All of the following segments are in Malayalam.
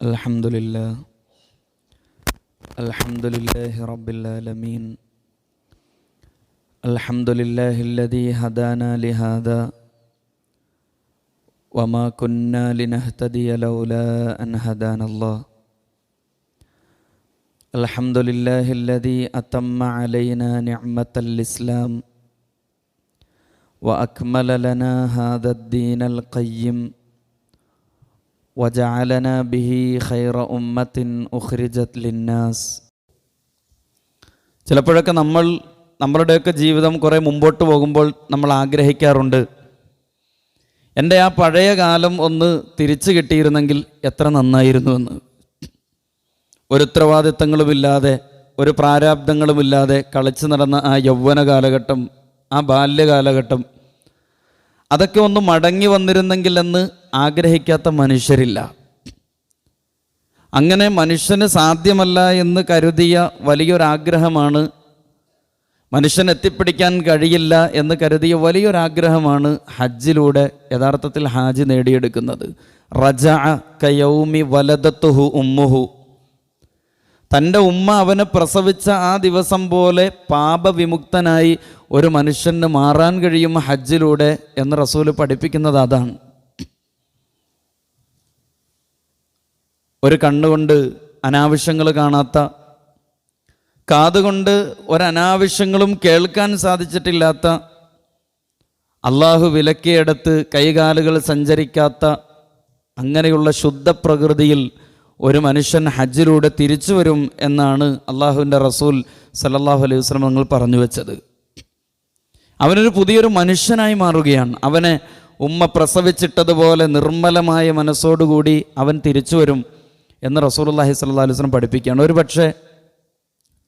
Alhamdulillah Rabbil Alameen. Alhamdulillahilladhi hadana lihada wa ma kunna linahtadiya lawla an hadana Allah. Alhamdulillahilladhi atamma alayna ni'matal Islam wa akmala lana hadha ad-din al-qayyim وَجَعَلَنَا بِهِ خَيْرَ أُمَّةٍ أُخْرِجَتْ لِلنَّاسِ. ചിലപ്പോഴൊക്കെ നമ്മളുടെയൊക്കെ ജീവിതം കുറേ മുമ്പോട്ട് പോകുമ്പോൾ നമ്മൾ ആഗ്രഹിക്കാറുണ്ട്, എൻ്റെ ആ പഴയ കാലം ഒന്ന് തിരിച്ചു കിട്ടിയിരുന്നെങ്കിൽ എത്ര നന്നായിരുന്നുവെന്ന്. ഒരു ഉത്തരവാദിത്തങ്ങളുമില്ലാതെ ഒരു പ്രാരാബ്ദങ്ങളുമില്ലാതെ കളിച്ചു നടന്ന ആ യൗവന കാലഘട്ടം, ആ ബാല്യകാലഘട്ടം, അതൊക്കെ ഒന്ന് മടങ്ങി വന്നിരുന്നെങ്കിൽ എന്ന് ആഗ്രഹിക്കാത്ത മനുഷ്യരില്ല. അങ്ങനെ മനുഷ്യന് സാധ്യമല്ല എന്ന് കരുതിയ വലിയൊരാഗ്രഹമാണ്, മനുഷ്യൻ എത്തിപ്പിടിക്കാൻ കഴിയില്ല എന്ന് കരുതിയ വലിയൊരാഗ്രഹമാണ് ഹജ്ജിലൂടെ യഥാർത്ഥത്തിൽ ഹാജി നേടിയെടുക്കുന്നത്. റജഅ കയൗമി വലദത്തുഹു ഉമ്മുഹു. തൻ്റെ ഉമ്മ അവനെ പ്രസവിച്ച ആ ദിവസം പോലെ പാപവിമുക്തനായി ഒരു മനുഷ്യന് മാറാൻ കഴിയും ഹജ്ജിലൂടെ എന്ന് റസൂൽ പഠിപ്പിക്കുന്നത് അതാണ്. ഒരു കണ്ണുകൊണ്ട് അനാവശ്യങ്ങൾ കാണാത്ത, കാതുകൊണ്ട് ഒരനാവശ്യങ്ങളും കേൾക്കാൻ സാധിച്ചിട്ടില്ലാത്ത, അള്ളാഹു വിലക്കിയെടുത്ത് കൈകാലുകൾ സഞ്ചരിക്കാത്ത അങ്ങനെയുള്ള ശുദ്ധ പ്രകൃതിയിൽ ഒരു മനുഷ്യൻ ഹജ്ജിലൂടെ തിരിച്ചു വരും എന്നാണ് അള്ളാഹുവിൻ്റെ റസൂൽ സല്ലല്ലാഹു അലൈഹി വസല്ലം നിങ്ങൾ പറഞ്ഞു വെച്ചത്. അവനൊരു പുതിയൊരു മനുഷ്യനായി മാറുകയാണ്. അവനെ ഉമ്മ പ്രസവിച്ചിട്ടതുപോലെ നിർമ്മലമായ മനസ്സോടുകൂടി അവൻ തിരിച്ചു വരും എന്ന് റസൂലുള്ളാഹി സ്വല്ലല്ലാഹു അലൈഹി വസല്ലം പഠിപ്പിക്കുകയാണ്. ഒരു പക്ഷേ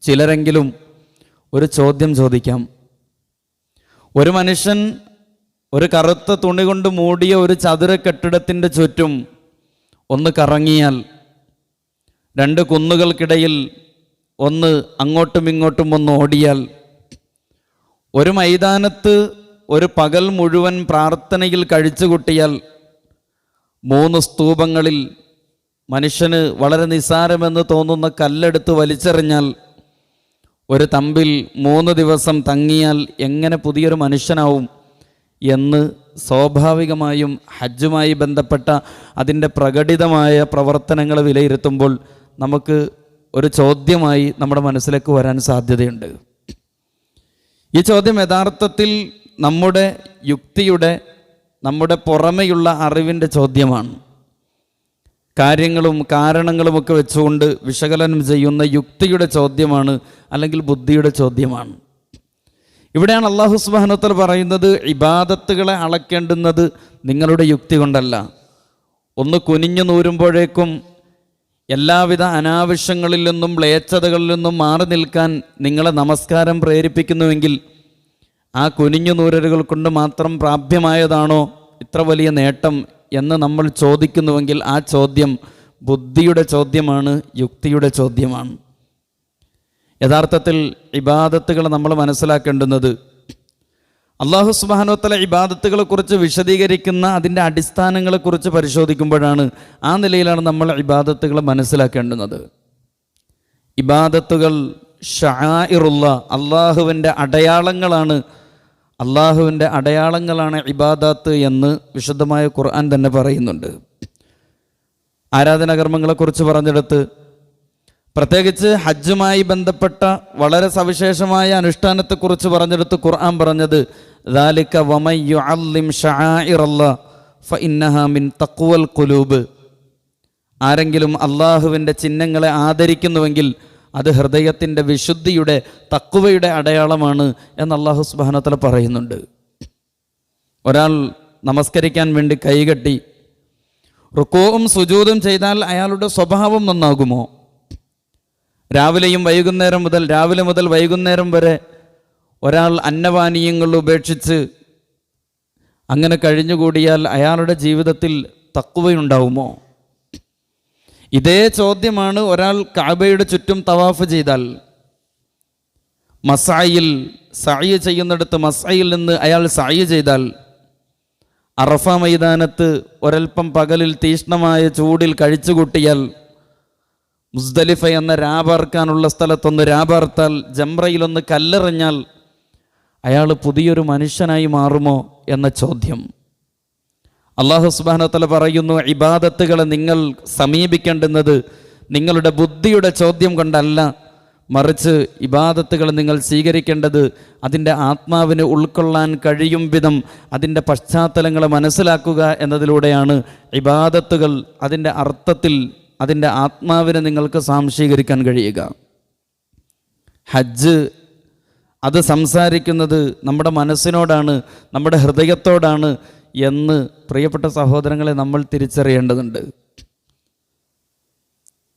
ചിലരെങ്കിലും ഒരു ചോദ്യം ചോദിക്കാം. ഒരു മനുഷ്യൻ ഒരു കറുത്ത തുണി കൊണ്ട് മൂടിയ ഒരു ചതുര കെട്ടിടത്തിൻ്റെ ചുറ്റും ഒന്ന് കറങ്ങിയാൽ, രണ്ട് കുന്നുകൾക്കിടയിൽ ഒന്ന് അങ്ങോട്ടും ഇങ്ങോട്ടും ഒന്ന് ഓടിയാൽ, ഒരു മൈതാനത്ത് ഒരു പകൽ മുഴുവൻ പ്രാർത്ഥനയിൽ കഴിച്ചുകൂട്ടിയാൽ, 3 സ്തൂപങ്ങളിൽ മനുഷ്യന് വളരെ നിസ്സാരമെന്ന് തോന്നുന്ന കല്ലെടുത്ത് വലിച്ചെറിഞ്ഞാൽ, ഒരു തമ്പിൽ 3 ദിവസം തങ്ങിയാൽ എങ്ങനെ പുതിയൊരു മനുഷ്യനാവും എന്ന് സ്വാഭാവികമായും ഹജ്ജുമായി ബന്ധപ്പെട്ട അതിൻ്റെ പ്രകടിതമായ പ്രവർത്തനങ്ങൾ വിലയിരുത്തുമ്പോൾ നമുക്ക് ഒരു ചോദ്യമായി നമ്മുടെ മനസ്സിലേക്ക് വരാൻ സാധ്യതയുണ്ട്. ഈ ചോദ്യം യഥാർത്ഥത്തിൽ നമ്മുടെ യുക്തിയുടെ, നമ്മുടെ പുറമെയുള്ള അറിവിൻ്റെ ചോദ്യമാണ്. കാര്യങ്ങളും കാരണങ്ങളുമൊക്കെ വെച്ചുകൊണ്ട് വിശകലനം ചെയ്യുന്ന യുക്തിയുടെ ചോദ്യമാണ്, അല്ലെങ്കിൽ ബുദ്ധിയുടെ ചോദ്യമാണ്. ഇവിടെയാണ് അല്ലാഹു സുബ്ഹാനഹു വ തആല പറയുന്നത്, ഇബാദത്തുകളെ അളക്കേണ്ടുന്നത് നിങ്ങളുടെ യുക്തി കൊണ്ടല്ല. ഒന്ന് കുനിഞ്ഞു നൂരുമ്പോഴേക്കും എല്ലാവിധ അനാവശ്യങ്ങളിൽ നിന്നും മ്ലേച്ഛതകളിൽ നിന്നും മാറി നിൽക്കാൻ നിങ്ങളെ നമസ്കാരം പ്രേരിപ്പിക്കുന്നുവെങ്കിൽ, ആ കുനിഞ്ഞു നൂരലുകൾ കൊണ്ട് മാത്രം പ്രാപ്യമായതാണോ ഇത്ര വലിയ നേട്ടം എന്ന് നമ്മൾ ചോദിക്കുന്നുവെങ്കിൽ ആ ചോദ്യം ബുദ്ധിയുടെ ചോദ്യമാണ്, യുക്തിയുടെ ചോദ്യമാണ്. യഥാർത്ഥത്തിൽ ഇബാദത്തുകൾ നമ്മൾ മനസ്സിലാക്കേണ്ടുന്നത്, അല്ലാഹു സുബ്ഹാനഹു വ തആല ഇബാദത്തുകളെക്കുറിച്ച് വിശദീകരിക്കുന്ന അതിൻ്റെ അടിസ്ഥാനങ്ങളെക്കുറിച്ച് പരിശോധിക്കുമ്പോഴാണ്, ആ നിലയിലാണ് നമ്മൾ ഇബാദത്തുകൾ മനസ്സിലാക്കേണ്ടുന്നത്. ഇബാദത്തുകൾ ശആഇറുല്ലാഹ്, അള്ളാഹുവിൻ്റെ അടയാളങ്ങളാണ്. അള്ളാഹുവിൻ്റെ അടയാളങ്ങളാണ് ഇബാദത്ത് എന്ന് വിശുദ്ധമായ ഖുർആൻ തന്നെ പറയുന്നുണ്ട്. ആരാധനാകർമ്മങ്ങളെക്കുറിച്ച് പറഞ്ഞെടുത്ത്, പ്രത്യേകിച്ച് ഹജ്ജുമായി ബന്ധപ്പെട്ട വളരെ സവിശേഷമായ അനുഷ്ഠാനത്തെക്കുറിച്ച് പറഞ്ഞെടുത്ത് ഖുർആൻ പറഞ്ഞത്, ദാലിക വമൻ യുഅല്ലിം ശആഇറല്ലാഹ് ഫഇന്നഹാ മിൻ തഖ്വൽ ഖുലൂബ്. ആരെങ്കിലും അള്ളാഹുവിൻ്റെ ചിഹ്നങ്ങളെ ആദരിക്കുന്നുവെങ്കിൽ അത് ഹൃദയത്തിൻ്റെ വിശുദ്ധിയുടെ, തഖ്വയുടെ അടയാളമാണ് എന്ന് അല്ലാഹു സുബ്ഹാനഹു വ തആല പറയുന്നുണ്ട്. ഒരാൾ നമസ്കരിക്കാൻ വേണ്ടി കൈകെട്ടി റുകൂഉം സുജൂദും ചെയ്താൽ അയാളുടെ സ്വഭാവം നന്നാകുമോ? രാവിലെ മുതൽ വൈകുന്നേരം വരെ ഒരാൾ അന്നപാനീയങ്ങൾ ഉപേക്ഷിച്ച് അങ്ങനെ കഴിഞ്ഞുകൂടിയാൽ അയാളുടെ ജീവിതത്തിൽ തഖ്വയുണ്ടാവുമോ? ഇതേ ചോദ്യമാണ് ഒരാൾ കഅബയുടെ ചുറ്റും തവാഫ് ചെയ്താൽ, സഅയ് ചെയ്യുന്നിടത്ത് മസ്അയിൽ നിന്ന് അയാൾ സഅയ് ചെയ്താൽ, അറഫ മൈതാനത്ത് ഒരൽപ്പം പകലിൽ തീഷ്ണമായ ചൂടിൽ കഴിച്ചുകൂട്ടിയാൽ, മുസ്ദലിഫ എന്ന രാപാർക്കാനുള്ള സ്ഥലത്തൊന്ന് രാപാർത്താൽ, ജംറയിലൊന്ന് കല്ലെറിഞ്ഞാൽ അയാൾ പുതിയൊരു മനുഷ്യനായി മാറുമോ എന്ന ചോദ്യം. അല്ലാഹു സുബ്ഹാനഹു വ തആല പറയുന്നു, ഇബാദത്തുകളെ നിങ്ങൾ സമീപിക്കേണ്ടുന്നത് നിങ്ങളുടെ ബുദ്ധിയുടെ ചോദ്യം കൊണ്ടല്ല, മറിച്ച് ഇബാദത്തുകൾ നിങ്ങൾ സ്വീകരിക്കേണ്ടത് അതിൻ്റെ ആത്മാവിന് ഉൾക്കൊള്ളാൻ കഴിയും വിധം അതിൻ്റെ പശ്ചാത്തലങ്ങളെ മനസ്സിലാക്കുക എന്നതിലൂടെയാണ്. ഇബാദത്തുകൾ അതിൻ്റെ അർത്ഥത്തിൽ അതിൻ്റെ ആത്മാവിനെ നിങ്ങൾക്ക് സാംശീകരിക്കാൻ കഴിയുക. ഹജ്ജ് അത് സംസാരിക്കുന്നത് നമ്മുടെ മനസ്സിനോടാണ്, നമ്മുടെ ഹൃദയത്തോടാണ് എന്ന് പ്രിയപ്പെട്ട സഹോദരങ്ങളെ നമ്മൾ തിരിച്ചറിയേണ്ടതുണ്ട്.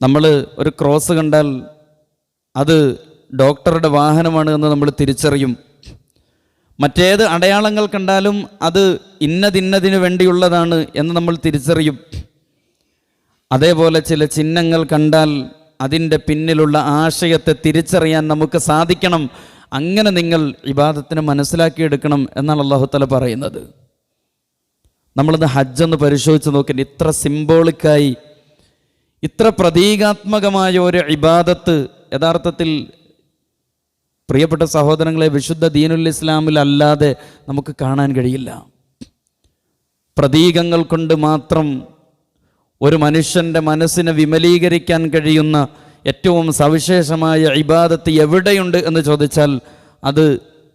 നമ്മൾ ഒരു ക്രോസ് കണ്ടാൽ അത് ഡോക്ടറുടെ വാഹനമാണ് എന്ന് നമ്മൾ തിരിച്ചറിയും. മറ്റേത് അടയാളങ്ങൾ കണ്ടാലും അത് ഇന്നതിന്നതിന് വേണ്ടിയുള്ളതാണ് എന്ന് നമ്മൾ തിരിച്ചറിയും. അതേപോലെ ചില ചിഹ്നങ്ങൾ കണ്ടാൽ അതിൻ്റെ പിന്നിലുള്ള ആശയത്തെ തിരിച്ചറിയാൻ നമുക്ക് സാധിക്കണം. അങ്ങനെ നിങ്ങൾ ഇബാദത്തിനെ മനസ്സിലാക്കിയെടുക്കണം എന്നാണ് അല്ലാഹു തആല പറയുന്നത്. നമ്മളിന്ന് ഹജ്ജൊന്ന് പരിശോധിച്ച് നോക്കിയിട്ട് ഇത്ര സിംബോളിക്കായി, ഇത്ര പ്രതീകാത്മകമായ ഒരു ഇബാദത്ത് യഥാർത്ഥത്തിൽ പ്രിയപ്പെട്ട സഹോദരങ്ങളെ വിശുദ്ധ ദീനുൽ ഇസ്ലാമിൽ അല്ലാതെ നമുക്ക് കാണാൻ കഴിയില്ല. പ്രതീകങ്ങൾ കൊണ്ട് മാത്രം ഒരു മനുഷ്യൻ്റെ മനസ്സിനെ വിമലീകരിക്കാൻ കഴിയുന്ന ഏറ്റവും സവിശേഷമായ ഇബാദത്ത് എവിടെയുണ്ട് എന്ന് ചോദിച്ചാൽ അത്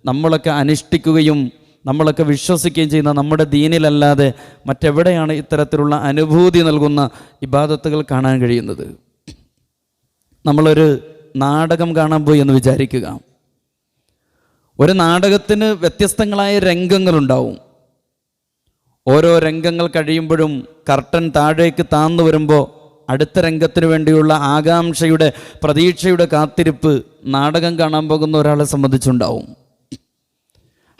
നമ്മളൊക്കെ അനുഷ്ഠിക്കുകയും നമ്മളൊക്കെ വിശ്വസിക്കുകയും ചെയ്യുന്ന നമ്മുടെ ദീനിലല്ലാതെ മറ്റെവിടെയാണ് ഇത്തരത്തിലുള്ള അനുഭൂതി നൽകുന്ന ഇബാദത്തുകൾ കാണാൻ കഴിയുന്നത്? നമ്മളൊരു നാടകം കാണാൻ പോയി എന്ന് വിചാരിക്കുക. ഒരു നാടകത്തിന് വ്യത്യസ്തങ്ങളായ രംഗങ്ങളുണ്ടാവും. ഓരോ രംഗങ്ങൾ കഴിയുമ്പോഴും കർട്ടൻ താഴേക്ക് താന്നു വരുമ്പോൾ അടുത്ത രംഗത്തിന് വേണ്ടിയുള്ള ആകാംക്ഷയുടെ, പ്രതീക്ഷയുടെ കാത്തിരിപ്പ് നാടകം കാണാൻ പോകുന്ന ഒരാളെ സംബന്ധിച്ചുണ്ടാവും.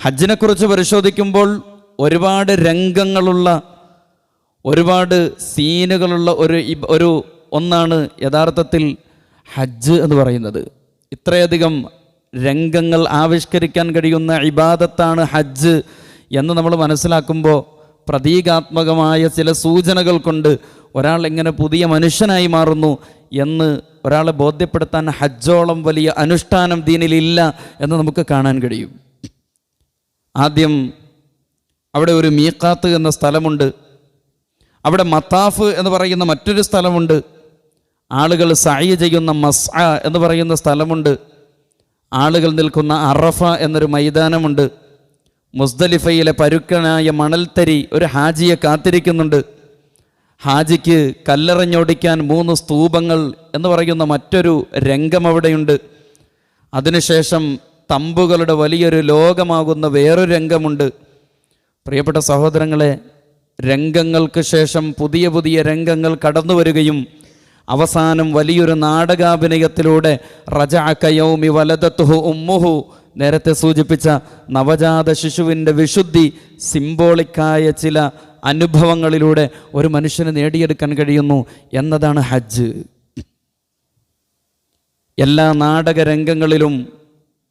ഹജ്ജിനെക്കുറിച്ച് പരിശോധിക്കുമ്പോൾ ഒരുപാട് രംഗങ്ങളുള്ള, ഒരുപാട് സീനുകളുള്ള ഒരു ഒന്നാണ് യഥാർത്ഥത്തിൽ ഹജ്ജ് എന്ന് പറയുന്നത്. ഇത്രയധികം രംഗങ്ങൾ ആവിഷ്കരിക്കാൻ കഴിയുന്ന ഇബാദത്താണ് ഹജ്ജ് എന്ന് നമ്മൾ മനസ്സിലാക്കുമ്പോൾ പ്രതീകാത്മകമായ ചില സൂചനകൾ കൊണ്ട് ഒരാൾ എങ്ങനെ പുതിയ മനുഷ്യനായി മാറുന്നു എന്ന് ഒരാളെ ബോധ്യപ്പെടുത്താൻ ഹജ്ജോളം വലിയ അനുഷ്ഠാനം ദീനിലില്ല എന്ന് നമുക്ക് കാണാൻ കഴിയും. ആദ്യം അവിടെ ഒരു മീഖാത്ത് എന്ന സ്ഥലമുണ്ട്. അവിടെ മത്താഫ് എന്ന് പറയുന്ന മറ്റൊരു സ്ഥലമുണ്ട്. ആളുകൾ സഅയ് ചെയ്യുന്ന മസ്അ എന്ന് പറയുന്ന സ്ഥലമുണ്ട്. ആളുകൾ നിൽക്കുന്ന അറഫ എന്നൊരു മൈതാനമുണ്ട്. മുസ്ദലിഫയിലെ പരുക്കനായ മണൽത്തരി ഒരു ഹാജിയെ കാത്തിരിക്കുന്നുണ്ട്. ഹാജിക്ക് കല്ലെറിഞ്ഞോടിക്കാൻ 3 സ്തൂപങ്ങൾ എന്ന് പറയുന്ന മറ്റൊരു രംഗം അവിടെയുണ്ട്. അതിനുശേഷം തമ്പുകളുടെ വലിയൊരു ലോകമാകുന്ന വേറൊരു രംഗമുണ്ട്. പ്രിയപ്പെട്ട സഹോദരങ്ങളെ, രംഗങ്ങൾക്ക് ശേഷം പുതിയ പുതിയ രംഗങ്ങൾ കടന്നു വരികയും അവസാനം വലിയൊരു നാടകാഭിനയത്തിലൂടെ റജഅ കയൗമി വലദത്തുഹു ഉമ്മുഹു, നേരത്തെ സൂചിപ്പിച്ച നവജാത ശിശുവിൻ്റെ വിശുദ്ധി, സിംബോളിക്കായ ചില അനുഭവങ്ങളിലൂടെ ഒരു മനുഷ്യന് നേടിയെടുക്കാൻ കഴിയുന്നു എന്നതാണ് ഹജ്ജ്. എല്ലാ നാടകരംഗങ്ങളിലും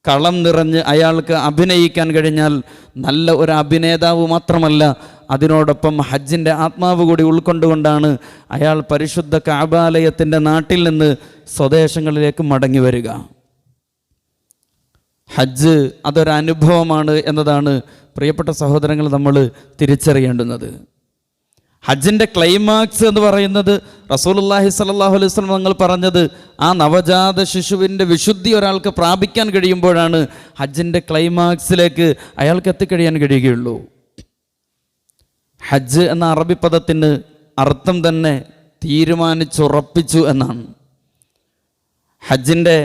കളം നിറഞ്ഞ് അയാൾക്ക് അഭിനയിക്കാൻ കഴിഞ്ഞാൽ നല്ല ഒരു അഭിനേതാവ് മാത്രമല്ല, അതിനോടൊപ്പം ഹജ്ജിൻ്റെ ആത്മാവ് കൂടി ഉൾക്കൊണ്ടുകൊണ്ടാണ് അയാൾ പരിശുദ്ധ കഅബാലയത്തിൻ്റെ നാട്ടിൽ നിന്ന് സ്വദേശങ്ങളിലേക്ക് മടങ്ങി വരിക. ഹജ്ജ് അതൊരനുഭവമാണ് എന്നതാണ് പ്രിയപ്പെട്ട സഹോദരങ്ങൾ നമ്മൾ തിരിച്ചറിയേണ്ടുന്നത്. ഹജ്ജിൻ്റെ ക്ലൈമാക്സ് എന്ന് പറയുന്നത് റസൂലുള്ളാഹി സ്വല്ലല്ലാഹു അലൈഹി വസല്ലം തങ്ങൾ പറഞ്ഞത്, ആ നവജാത ശിശുവിൻ്റെ വിശുദ്ധി ഒരാൾക്ക് പ്രാപിക്കാൻ കഴിയുമ്പോഴാണ് ഹജ്ജിൻ്റെ ക്ലൈമാക്സിലേക്ക് അയാൾക്ക് എത്തിക്കഴിയാൻ കഴിയുകയുള്ളൂ. ഹജ്ജ് എന്ന അറബി പദത്തിന് അർത്ഥം തന്നെ തീരുമാനിച്ചുറപ്പിച്ചു എന്നാണ്. ഹജ്ജിൻ്റെ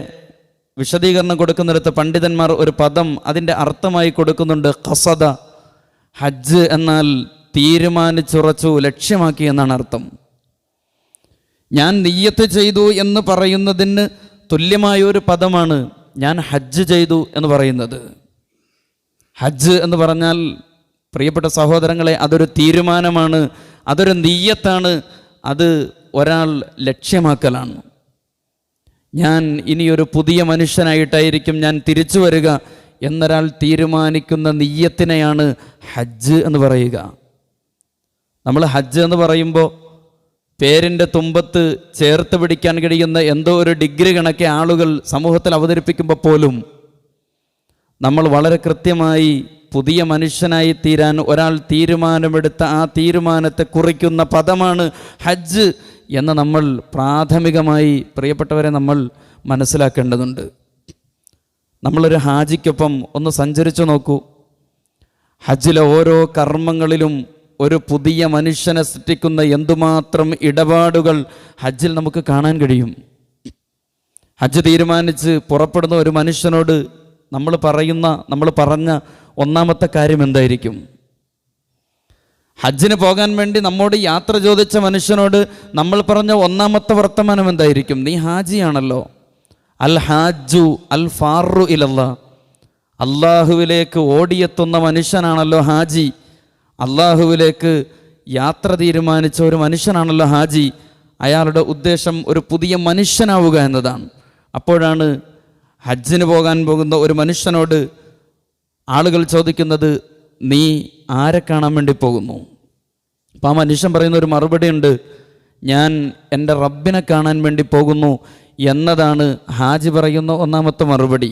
വിശദീകരണം കൊടുക്കുന്നിടത്ത് പണ്ഡിതന്മാർ ഒരു പദം അതിൻ്റെ അർത്ഥമായി കൊടുക്കുന്നുണ്ട്, ഖസദ. ഹജ്ജ് എന്നാൽ തീരുമാനിച്ചുറച്ചു, ലക്ഷ്യമാക്കി എന്നാണ് അർത്ഥം. ഞാൻ നിയ്യത്ത് ചെയ്തു എന്ന് പറയുന്നതിന് തുല്യമായ ഒരു പദമാണ് ഞാൻ ഹജ്ജ് ചെയ്തു എന്ന് പറയുന്നത്. ഹജ്ജ് എന്ന് പറഞ്ഞാൽ പ്രിയപ്പെട്ട സഹോദരങ്ങളെ അതൊരു തീരുമാനമാണ്, അതൊരു നിയ്യത്താണ്, അത് ഒരാൾ ലക്ഷ്യമാക്കലാണ്. ഞാൻ ഇനിയൊരു പുതിയ മനുഷ്യനായിട്ടായിരിക്കും ഞാൻ തിരിച്ചു വരിക എന്നൊരാൾ തീരുമാനിക്കുന്ന നിയ്യത്തിനെയാണ് ഹജ്ജ് എന്ന് പറയുക. നമ്മൾ ഹജ്ജ് എന്ന് പറയുമ്പോൾ പേരിൻ്റെ തുമ്പത്ത് ചേർത്ത് പിടിക്കാൻ കഴിയുന്ന എന്തോ ഒരു ഡിഗ്രി കണക്കെ ആളുകൾ സമൂഹത്തിൽ അവതരിപ്പിക്കുമ്പോൾ പോലും നമ്മൾ വളരെ കൃത്യമായി പുതിയ മനുഷ്യനായി തീരാൻ ഒരാൾ തീരുമാനമെടുത്ത ആ തീരുമാനത്തെ കുറിക്കുന്ന പദമാണ് ഹജ്ജ് എന്ന് നമ്മൾ പ്രാഥമികമായി പ്രിയപ്പെട്ടവരെ നമ്മൾ മനസ്സിലാക്കേണ്ടതുണ്ട്. നമ്മളൊരു ഹാജിക്കൊപ്പം ഒന്ന് സഞ്ചരിച്ചു നോക്കൂ. ഹജ്ജിലെ ഓരോ കർമ്മങ്ങളിലും ഒരു പുതിയ മനുഷ്യനെ സൃഷ്ടിക്കുന്ന എന്തുമാത്രം ഇടപാടുകൾ ഹജ്ജിൽ നമുക്ക് കാണാൻ കഴിയും. ഹജ്ജ് തീരുമാനിച്ച് പുറപ്പെടുന്ന ഒരു മനുഷ്യനോട് നമ്മൾ പറഞ്ഞ ഒന്നാമത്തെ കാര്യം എന്തായിരിക്കും? ഹജ്ജിന് പോകാൻ വേണ്ടി നമ്മോട് യാത്ര ചോദിച്ച മനുഷ്യനോട് നമ്മൾ പറഞ്ഞ ഒന്നാമത്തെ വർത്തമാനം എന്തായിരിക്കും? നീ ഹാജിയാണല്ലോ. അൽ ഹാജു അൽ ഫാറു ഇലല്ലാ, അള്ളാഹുവിലേക്ക് ഓടിയെത്തുന്ന മനുഷ്യനാണല്ലോ ഹാജി. അള്ളാഹുവിലേക്ക് യാത്ര തീരുമാനിച്ച ഒരു മനുഷ്യനാണല്ലോ ഹാജി. അയാളുടെ ഉദ്ദേശം ഒരു പുതിയ മനുഷ്യനാവുക എന്നതാണ്. അപ്പോഴാണ് ഹജ്ജിന് പോകാൻ പോകുന്ന ഒരു മനുഷ്യനോട് ആളുകൾ ചോദിക്കുന്നത്, നീ ആരെ കാണാൻ വേണ്ടി പോകുന്നു? അപ്പം ആ മനുഷ്യൻ പറയുന്ന ഒരു മറുപടി ഉണ്ട്, ഞാൻ എൻ്റെ റബ്ബിനെ കാണാൻ വേണ്ടി പോകുന്നു എന്നതാണ് ഹാജി പറയുന്ന ഒന്നാമത്തെ മറുപടി.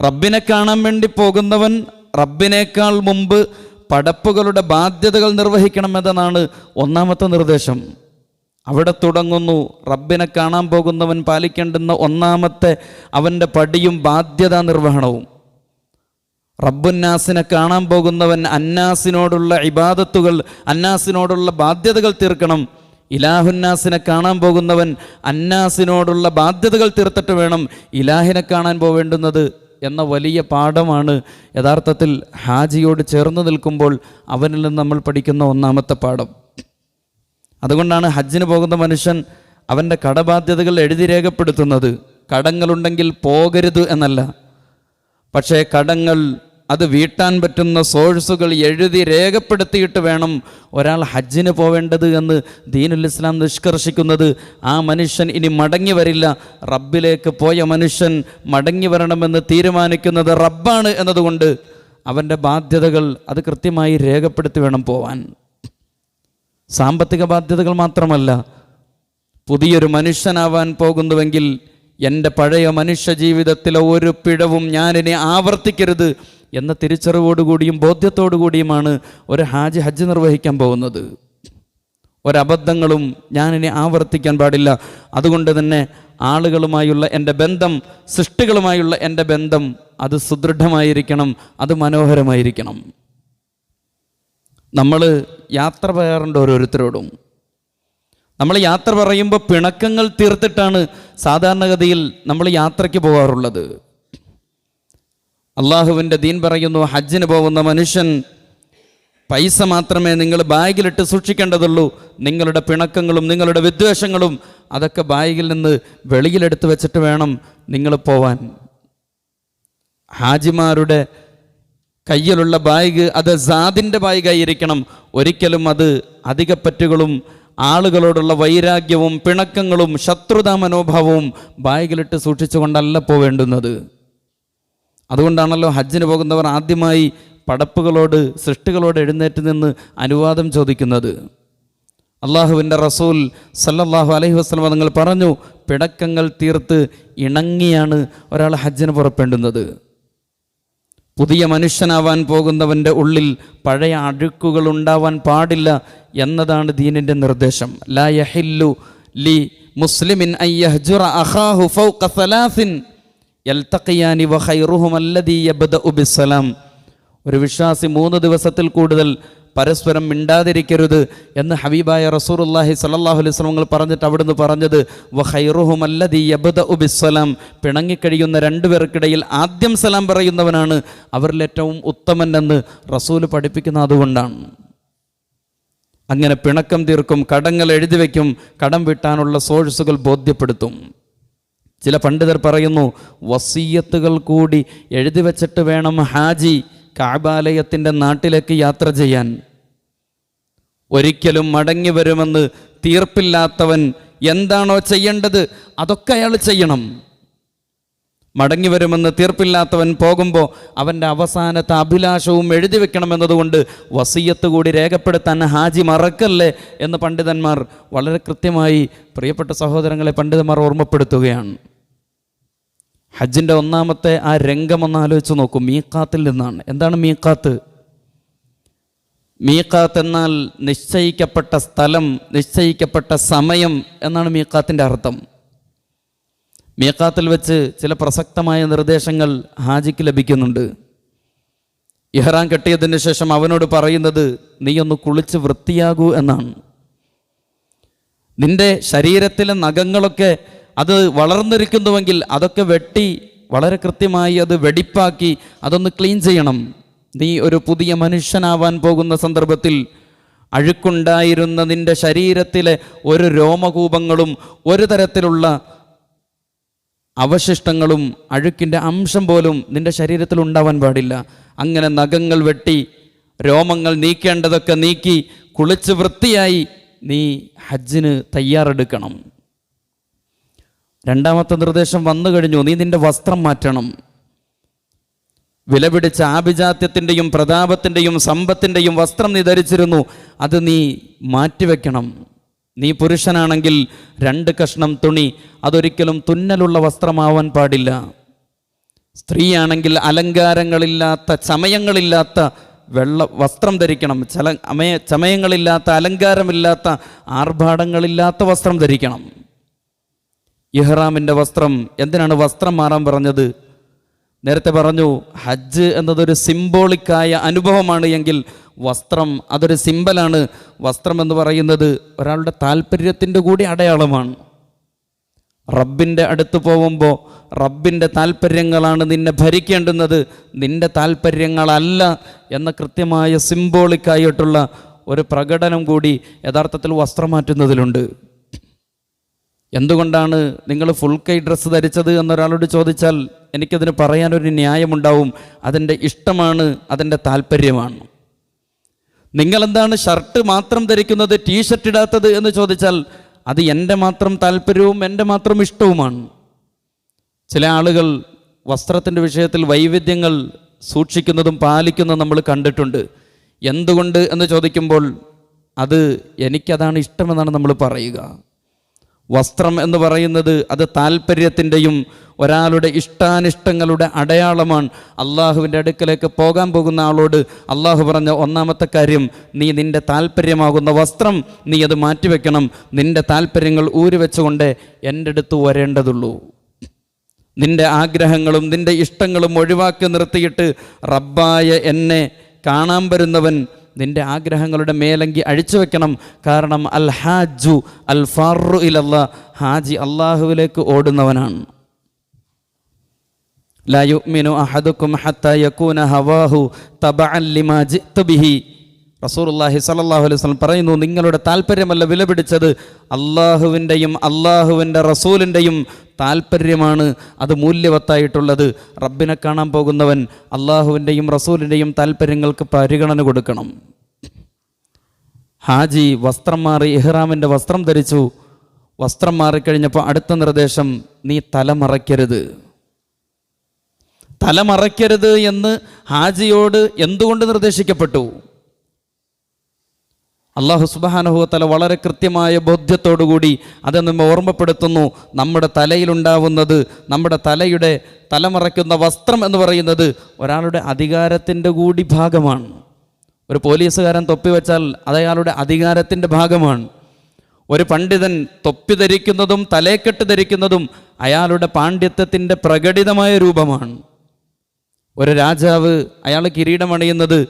റബ്ബിനെ കാണാൻ വേണ്ടി പോകുന്നവൻ റബ്ബിനേക്കാൾ മുമ്പ് പടപ്പുകളുടെ ബാധ്യതകൾ നിർവഹിക്കണമെന്നതാണ് ഒന്നാമത്തെ നിർദ്ദേശം. അവിടെ തുടങ്ങുന്നു റബ്ബിനെ കാണാൻ പോകുന്നവൻ പാലിക്കേണ്ടുന്ന ഒന്നാമത്തെ അവൻ്റെ പടിയും ബാധ്യതാ നിർവഹണവും. റബ്ബുന്നാസിനെ കാണാൻ പോകുന്നവൻ അന്നാസിനോടുള്ള ഇബാദത്തുകൾ, അന്നാസിനോടുള്ള ബാധ്യതകൾ തീർക്കണം. ഇലാഹുന്നാസിനെ കാണാൻ പോകുന്നവൻ അന്നാസിനോടുള്ള ബാധ്യതകൾ തീർത്തിട്ട് വേണം ഇലാഹിനെ കാണാൻ പോവേണ്ടുന്നത് എന്ന വലിയ പാഠമാണ് യഥാർത്ഥത്തിൽ ഹാജിയോട് ചേർന്ന് നിൽക്കുമ്പോൾ അവനിൽ നിന്ന് നമ്മൾ പഠിക്കുന്ന ഒന്നാമത്തെ പാഠം. അതുകൊണ്ടാണ് ഹജ്ജിന് പോകുന്ന മനുഷ്യൻ അവൻ്റെ കടബാധ്യതകൾ എഴുതി രേഖപ്പെടുത്തുന്നത്. കടങ്ങളുണ്ടെങ്കിൽ പോകരുത് എന്നല്ല, പക്ഷേ കടങ്ങൾ അത് വീട്ടാൻ പറ്റുന്ന സോഴ്സുകൾ എഴുതി രേഖപ്പെടുത്തിയിട്ട് വേണം ഒരാൾ ഹജ്ജിന് പോവേണ്ടത് എന്ന് ദീനുൽ ഇസ്ലാം നിഷ്കർഷിക്കുന്നത്. ആ മനുഷ്യൻ ഇനി മടങ്ങി വരില്ല. റബ്ബിലേക്ക് പോയ മനുഷ്യൻ മടങ്ങി വരണമെന്ന് തീരുമാനിക്കുന്നത് റബ്ബാണ് എന്നതുകൊണ്ട് അവൻ്റെ ബാധ്യതകൾ അത് കൃത്യമായി രേഖപ്പെടുത്തി വേണം പോവാൻ. സാമ്പത്തിക ബാധ്യതകൾ മാത്രമല്ല, പുതിയൊരു മനുഷ്യനാവാൻ പോകുന്നുവെങ്കിൽ എൻ്റെ പഴയ മനുഷ്യ ജീവിതത്തിലെ ഒരു പിഴവും ഞാനിനി ആവർത്തിക്കരുത് എന്ന തിരിച്ചറിവോടുകൂടിയും ബോധ്യത്തോടുകൂടിയുമാണ് ഒരു ഹജ്ജ് നിർവഹിക്കാൻ പോകുന്നത്. ഒരബദ്ധങ്ങളും ഞാനിനി ആവർത്തിക്കാൻ പാടില്ല. അതുകൊണ്ട് തന്നെ ആളുകളുമായുള്ള എൻ്റെ ബന്ധം, സൃഷ്ടികളുമായുള്ള എൻ്റെ ബന്ധം അത് സുദൃഢമായിരിക്കണം, അത് മനോഹരമായിരിക്കണം. നമ്മൾ യാത്ര പറയാറുണ്ട് ഓരോരുത്തരോടും. നമ്മൾ യാത്ര പറയുമ്പോൾ പിണക്കങ്ങൾ തീർത്തിട്ടാണ് സാധാരണഗതിയിൽ നമ്മൾ യാത്രയ്ക്ക് പോകാറുള്ളത്. അള്ളാഹുവിൻ്റെ ദീൻ പറയുന്നു, ഹജ്ജിന് പോകുന്ന മനുഷ്യൻ പൈസ മാത്രമേ നിങ്ങൾ ബാഗിലിട്ട് സൂക്ഷിക്കേണ്ടതുള്ളൂ. നിങ്ങളുടെ പിണക്കങ്ങളും നിങ്ങളുടെ വിദ്വേഷങ്ങളും അതൊക്കെ ബാഗിൽ നിന്ന് വെളിയിലെടുത്ത് വെച്ചിട്ട് വേണം നിങ്ങൾ പോവാൻ. ഹാജിമാരുടെ കയ്യിലുള്ള ബാഗ് അത് സാദിൻ്റെ ബാഗായിരിക്കണം. ഒരിക്കലും അത് അധികപ്പറ്റുകളും ആളുകളോടുള്ള വൈരാഗ്യവും പിണക്കങ്ങളും ശത്രുതാ മനോഭാവവും ബാഗിലിട്ട് സൂക്ഷിച്ചുകൊണ്ടല്ല പോവേണ്ടുന്നത്. അതുകൊണ്ടാണല്ലോ ഹജ്ജിന് പോകുന്നവർ ആദ്യമായി പടപ്പുകളോട്, സൃഷ്ടികളോട് എഴുന്നേറ്റ് നിന്ന് അനുവാദം ചോദിക്കുന്നത്. അള്ളാഹുവിൻ്റെ റസൂൽ സല്ലല്ലാഹു അലൈഹി വസല്ലം നിങ്ങൾ പറഞ്ഞു, പിണക്കങ്ങൾ തീർത്ത് ഇണങ്ങിയാണ് ഒരാൾ ഹജ്ജിന് പുറപ്പെടേണ്ടുന്നത്. പുതിയ മനുഷ്യനാവാൻ പോകുന്നവൻ്റെ ഉള്ളിൽ പഴയ അഴുക്കുകൾ ഉണ്ടാവാൻ പാടില്ല എന്നതാണ് ദീനിൻ്റെ നിർദ്ദേശം. ലാ യഹില്ലു ലി മുസ്ലിമിൻ അൻ യഹ്ജുറ അഖാഹു ഫൗക സലാസിൻ യൽതഖിയാനി വഖൈറുഹും അല്ലദീ യബ്ദഉ ബിസ്സലാം. ഒരു വിശ്വാസി 3 ദിവസത്തിൽ കൂടുതൽ പരസ്പരം മിണ്ടാതിരിക്കരുത് എന്ന് ഹബീബായ റസൂലുള്ളാഹി സ്വല്ലല്ലാഹു അലൈഹി വസല്ലം പറഞ്ഞിട്ട് അവിടുന്ന് പറഞ്ഞത് വഖൈറുഹും അല്ലദീ യബ്ദഉ ബിസ്സലാം. പിണങ്ങിക്കഴിയുന്ന 2 പേർക്കിടയിൽ ആദ്യം സലാം പറയുന്നവനാണ് അവരിൽ ഏറ്റവും ഉത്തമൻ എന്ന് റസൂൽ പഠിപ്പിക്കുന്ന അതുകൊണ്ടാണ്. അങ്ങനെ പിണക്കം തീർക്കും, കടങ്ങൾ എഴുതി വയ്ക്കും, കടം വീട്ടാനുള്ള സോഴ്സുകൾ ബോധ്യപ്പെടുത്തും. ചില പണ്ഡിതർ പറയുന്നു, വസിയ്യത്തുകൾ കൂടി എഴുതി വച്ചിട്ട് വേണം ഹാജി കഅബാലയത്തിൻ്റെ നാട്ടിലേക്ക് യാത്ര ചെയ്യാൻ. ഒരിക്കലും മടങ്ങി വരുമെന്ന് തീർപ്പില്ലാത്തവൻ എന്താണോ ചെയ്യേണ്ടത് അതൊക്കെ അയാൾ ചെയ്യണം. മടങ്ങി വരുമെന്ന് തീർപ്പില്ലാത്തവൻ പോകുമ്പോൾ അവൻ്റെ അവസാനത്തെ അഭിലാഷവും എഴുതി വെക്കണമെന്നതുകൊണ്ട് വസിയത്ത് കൂടി രേഖപ്പെടുത്താൻ ഹാജി മറക്കല്ലേ എന്ന് പണ്ഡിതന്മാർ വളരെ കൃത്യമായി പ്രിയപ്പെട്ട സഹോദരങ്ങളെ പണ്ഡിതന്മാർ ഓർമ്മപ്പെടുത്തുകയാണ്. ഹജ്ജിൻ്റെ ഒന്നാമത്തെ ആ രംഗമൊന്ന് ആലോചിച്ച് നോക്കൂ. മീഖാത്തിൽ നിന്നാണ്. എന്താണ് മീഖാത്ത്? മീഖാത്ത് എന്നാൽ നിശ്ചയിക്കപ്പെട്ട സ്ഥലം, നിശ്ചയിക്കപ്പെട്ട സമയം എന്നാണ് മീഖാത്തിൻ്റെ അർത്ഥം. മീഖാത്തിൽ വെച്ച് ചില പ്രസക്തമായ നിർദ്ദേശങ്ങൾ ഹാജിക്ക് ലഭിക്കുന്നുണ്ട്. ഇഹ്റാം കെട്ടിയതിന് ശേഷം അവനോട് പറയുന്നത് നീ ഒന്ന് കുളിച്ച് വൃത്തിയാകൂ എന്നാണ്. നിന്റെ ശരീരത്തിലെ നഖങ്ങളൊക്കെ അത് വളർന്നിരിക്കുന്നുവെങ്കിൽ അതൊക്കെ വെട്ടി വളരെ കൃത്യമായി അത് വെടിപ്പാക്കി അതൊന്ന് ക്ലീൻ ചെയ്യണം. നീ ഒരു പുതിയ മനുഷ്യനാവാൻ പോകുന്ന സന്ദർഭത്തിൽ അഴുക്കുണ്ടായിരുന്ന നിന്റെ ശരീരത്തിലെ ഒരു രോമകൂപങ്ങളും ഒരു തരത്തിലുള്ള അവശിഷ്ടങ്ങളും അഴുക്കിൻ്റെ അംശം പോലും നിന്റെ ശരീരത്തിൽ ഉണ്ടാവാൻ പാടില്ല. അങ്ങനെ നഖങ്ങൾ വെട്ടി രോമങ്ങൾ നീക്കേണ്ടതൊക്കെ നീക്കി കുളിച്ച് വൃത്തിയായി നീ ഹജ്ജിന് തയ്യാറെടുക്കണം. രണ്ടാമത്തെ നിർദ്ദേശം വന്നു കഴിഞ്ഞു. നീ നിന്റെ വസ്ത്രം മാറ്റണം. വിലപിടിച്ച ആഭിജാത്യത്തിൻ്റെയും പ്രതാപത്തിൻ്റെയും സമ്പത്തിൻ്റെയും വസ്ത്രം നീ ധരിച്ചിരുന്നു, അത് നീ മാറ്റിവെക്കണം. നീ പുരുഷനാണെങ്കിൽ 2 കഷ്ണം തുണി, അതൊരിക്കലും തുന്നലുള്ള വസ്ത്രമാവാൻ പാടില്ല. സ്ത്രീയാണെങ്കിൽ അലങ്കാരങ്ങളില്ലാത്ത, ചമയങ്ങളില്ലാത്ത വെള്ള വസ്ത്രം ധരിക്കണം. ചമയങ്ങളില്ലാത്ത, അലങ്കാരമില്ലാത്ത, ആർഭാടങ്ങളില്ലാത്ത വസ്ത്രം ധരിക്കണം. ഇഹ്റാമിൻ്റെ വസ്ത്രം. എന്തിനാണ് വസ്ത്രം മാറാൻ പറഞ്ഞത്? നേരത്തെ പറഞ്ഞു ഹജ്ജ് എന്നതൊരു സിംബോളിക്കായ അനുഭവമാണ് എങ്കിൽ വസ്ത്രം അതൊരു സിമ്പലാണ്. വസ്ത്രം എന്ന് പറയുന്നത് ഒരാളുടെ താല്പര്യത്തിൻ്റെ കൂടി അടയാളമാണ്. റബ്ബിൻ്റെ അടുത്ത് പോകുമ്പോൾ റബ്ബിൻ്റെ താല്പര്യങ്ങളാണ് നിന്നെ ഭരിക്കേണ്ടുന്നത്, നിൻ്റെ താല്പര്യങ്ങളല്ല എന്ന കൃത്യമായ സിംബോളിക്കായിട്ടുള്ള ഒരു പ്രകടനം കൂടി യഥാർത്ഥത്തിൽ വസ്ത്രം മാറ്റുന്നതിലുണ്ട്. എന്തുകൊണ്ടാണ് നിങ്ങൾ ഫുൾ കൈ ഡ്രസ്സ് ധരിച്ചത് എന്നൊരാളോട് ചോദിച്ചാൽ എനിക്കതിന് പറയാനൊരു ന്യായമുണ്ടാവും. അതെൻ്റെ ഇഷ്ടമാണ്, അതെൻ്റെ താല്പര്യമാണ്. നിങ്ങളെന്താണ് ഷർട്ട് മാത്രം ധരിക്കുന്നത്, ടീഷർട്ട് ഇടാത്തത് എന്ന് ചോദിച്ചാൽ അത് എൻ്റെ മാത്രം താല്പര്യവും എൻ്റെ മാത്രം ഇഷ്ടവുമാണ്. ചില ആളുകൾ വസ്ത്രത്തിൻ്റെ വിഷയത്തിൽ വൈവിധ്യങ്ങൾ സൂക്ഷിക്കുന്നതും പാലിക്കുന്നതും നമ്മൾ കണ്ടിട്ടുണ്ട്. എന്തുകൊണ്ട് എന്ന് ചോദിക്കുമ്പോൾ അത് എനിക്കതാണ് ഇഷ്ടമെന്നാണ് നമ്മൾ പറയുക. വസ്ത്രം എന്ന് പറയുന്നത് അത് താല്പര്യത്തിൻ്റെയും ഒരാളുടെ ഇഷ്ടാനിഷ്ടങ്ങളുടെ അടയാളമാണ്. അള്ളാഹുവിൻ്റെ അടുക്കലേക്ക് പോകാൻ പോകുന്ന ആളോട് അള്ളാഹു പറഞ്ഞ ഒന്നാമത്തെ കാര്യം, നീ നിൻ്റെ താല്പര്യമാകുന്ന വസ്ത്രം നീ അത് മാറ്റിവെക്കണം. നിൻ്റെ താല്പര്യങ്ങൾ ഊരിവെച്ചുകൊണ്ട് എൻ്റെ അടുത്ത് വരേണ്ടതുള്ളൂ. നിൻ്റെ ആഗ്രഹങ്ങളും നിൻ്റെ ഇഷ്ടങ്ങളും ഒഴിവാക്കി നിർത്തിയിട്ട് റബ്ബായ എന്നെ കാണാൻ വരുന്നവൻ നിന്റെ ആഗ്രഹങ്ങളുടെ മേലങ്കി അഴിച്ചു വെക്കണം. കാരണം അൽ ഹാജു അൽ ഫാറു ഇലല്ലാ, ഹാജി അള്ളാഹുവിലേക്ക് ഓടുന്നവനാണ്. ലാ യുഅ്മിനു അഹദുക്കും ഹത്താ യകൂന ഹവാഹു തബഅൻ ലിമാ ജിഅ്തു ബിഹി. റസൂലുള്ളാഹി സ്വല്ലല്ലാഹു അലൈഹി വസല്ലം പറയുന്നു, നിങ്ങളുടെ താല്പര്യമല്ല വില പിടിച്ചത്, അള്ളാഹുവിൻ്റെയും അള്ളാഹുവിൻ്റെ റസൂലിൻ്റെയും താല്പര്യമാണ് അത് മൂല്യവത്തായിട്ടുള്ളത്. റബ്ബിനെ കാണാൻ പോകുന്നവൻ അള്ളാഹുവിൻ്റെയും റസൂലിൻ്റെയും താല്പര്യങ്ങൾക്ക് പരിഗണന കൊടുക്കണം. ഹാജി വസ്ത്രം മാറി ഇഹ്റാമിൻ്റെ വസ്ത്രം ധരിച്ചു. വസ്ത്രം മാറിക്കഴിഞ്ഞപ്പോൾ അടുത്ത നിർദ്ദേശം, നീ തലമറയ്ക്കരുത്. തലമറയ്ക്കരുത് എന്ന് ഹാജിയോട് എന്തുകൊണ്ട് നിർദ്ദേശിക്കപ്പെട്ടു? അല്ലാഹു സുബ്ഹാനഹു വ തആല വളരെ കൃത്യമായ ബോധ്യത്തോടുകൂടി അത് നമ്മെ ഓർമ്മപ്പെടുത്തുന്നു. നമ്മുടെ തലയിലുണ്ടാവുന്നത്, നമ്മുടെ തലയുടെ തലമറയ്ക്കുന്ന വസ്ത്രം എന്ന് പറയുന്നത് ഒരാളുടെ അധികാരത്തിൻ്റെ കൂടി ഭാഗമാണ്. ഒരു പോലീസുകാരൻ തൊപ്പി വെച്ചാൽ അത് അയാളുടെ അധികാരത്തിൻ്റെ ഭാഗമാണ്. ഒരു പണ്ഡിതൻ തൊപ്പി ധരിക്കുന്നതും തലേക്കെട്ട് ധരിക്കുന്നതും അയാളുടെ പാണ്ഡിത്യത്തിൻ്റെ പ്രകടിതമായ രൂപമാണ്. ഒരു രാജാവ് അയാൾ കിരീടമണിയുന്നത്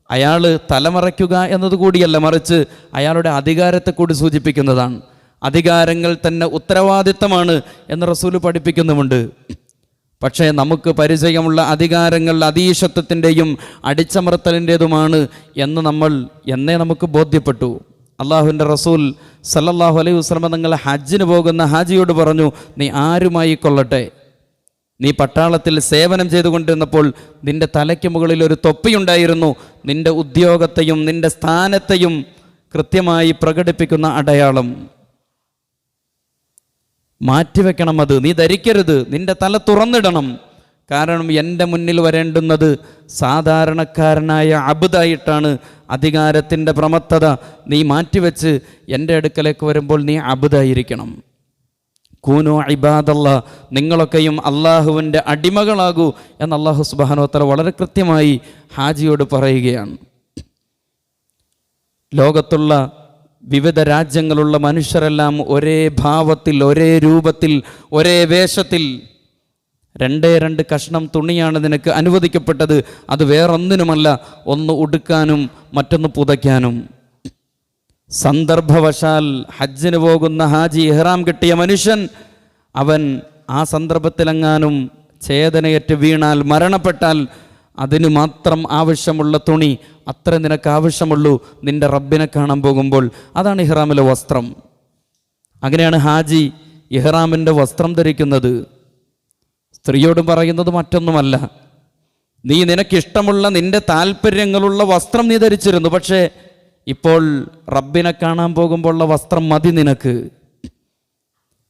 അയാൾ തലമറയ്ക്കുക എന്നതുകൂടിയല്ല, മറിച്ച് അയാളുടെ അധികാരത്തെ കൂടി സൂചിപ്പിക്കുന്നതാണ്. അധികാരങ്ങൾ തന്നെ ഉത്തരവാദിത്തമാണ് എന്ന് റസൂല് പഠിപ്പിക്കുന്നുമുണ്ട്. പക്ഷേ നമുക്ക് പരിചയമുള്ള അധികാരങ്ങൾ അധീശത്വത്തിൻ്റെയും അടിച്ചമർത്തലിൻ്റേതുമാണ് എന്ന് എന്നേ നമുക്ക് ബോധ്യപ്പെട്ടു. അള്ളാഹുവിൻ്റെ റസൂൽ സല്ലല്ലാഹു അലൈഹി വസല്ലം നിങ്ങൾ ഹജ്ജിന് പോകുന്ന ഹാജിയോട് പറഞ്ഞു, നീ ആരുമായി കൊള്ളട്ടെ, നീ പട്ടാളത്തിൽ സേവനം ചെയ്തുകൊണ്ടിരുന്നപ്പോൾ നിന്റെ തലയ്ക്ക് മുകളിൽ ഒരു തൊപ്പിയുണ്ടായിരുന്നു. നിന്റെ ഉദ്യോഗത്തെയും നിന്റെ സ്ഥാനത്തെയും കൃത്യമായി പ്രകടിപ്പിക്കുന്ന അടയാളം. മാറ്റിവെക്കണം. അത് നീ ധരിക്കരുത്, നിന്റെ തല തുറന്നിടണം. കാരണം എൻ്റെ മുന്നിൽ വരേണ്ടുന്നത് സാധാരണക്കാരനായ അബ്ദായിട്ടാണ്. അധികാരത്തിൻ്റെ പ്രമത്തത നീ മാറ്റിവെച്ച് എൻ്റെ അടുക്കലേക്ക് വരുമ്പോൾ നീ അബ്ദായിരിക്കണം. കൂനു ഇബാദല്ലാ, നിങ്ങളൊക്കെയും അള്ളാഹുവിൻ്റെ അടിമകളാകൂ എന്ന് അള്ളാഹു സുബ്ഹാനഹു വ തആല വളരെ കൃത്യമായി ഹാജിയോട് പറയുകയാണ്. ലോകത്തുള്ള വിവിധ രാജ്യങ്ങളുള്ള മനുഷ്യരെല്ലാം ഒരേ ഭാവത്തിൽ, ഒരേ രൂപത്തിൽ, ഒരേ വേഷത്തിൽ, 2 കഷ്ണം തുണിയാണ് നിനക്ക് അനുവദിക്കപ്പെട്ടത്. അത് വേറൊന്നിനുമല്ല, ഒന്ന് ഉടുക്കാനും മറ്റൊന്ന് പുതയ്ക്കാനും. സന്ദർഭവശാൽ ഹജ്ജിന് പോകുന്ന ഹാജി, ഇഹ്റാം കിട്ടിയ മനുഷ്യൻ, അവൻ ആ സന്ദർഭത്തിലെങ്ങാനും ചേതനയേറ്റ് വീണാൽ, മരണപ്പെട്ടാൽ, അതിന് മാത്രം ആവശ്യമുള്ള തുണി അത്ര നിനക്ക് ആവശ്യമുള്ളൂ നിന്റെ റബ്ബിനെ കാണാൻ പോകുമ്പോൾ. അതാണ് ഇഹ്റാമിലെ വസ്ത്രം. അങ്ങനെയാണ് ഹാജി ഇഹ്റാമിൻ്റെ വസ്ത്രം ധരിക്കുന്നത്. സ്ത്രീയോട് പറയുന്നത് മറ്റൊന്നുമല്ല, നീ നിനക്കിഷ്ടമുള്ള നിന്റെ താല്പര്യങ്ങളുള്ള വസ്ത്രം നീ ധരിച്ചിരുന്നു, പക്ഷേ ഇപ്പോൾ റബ്ബിനെ കാണാൻ പോകുമ്പോഴുള്ള വസ്ത്രം മതി നിനക്ക്.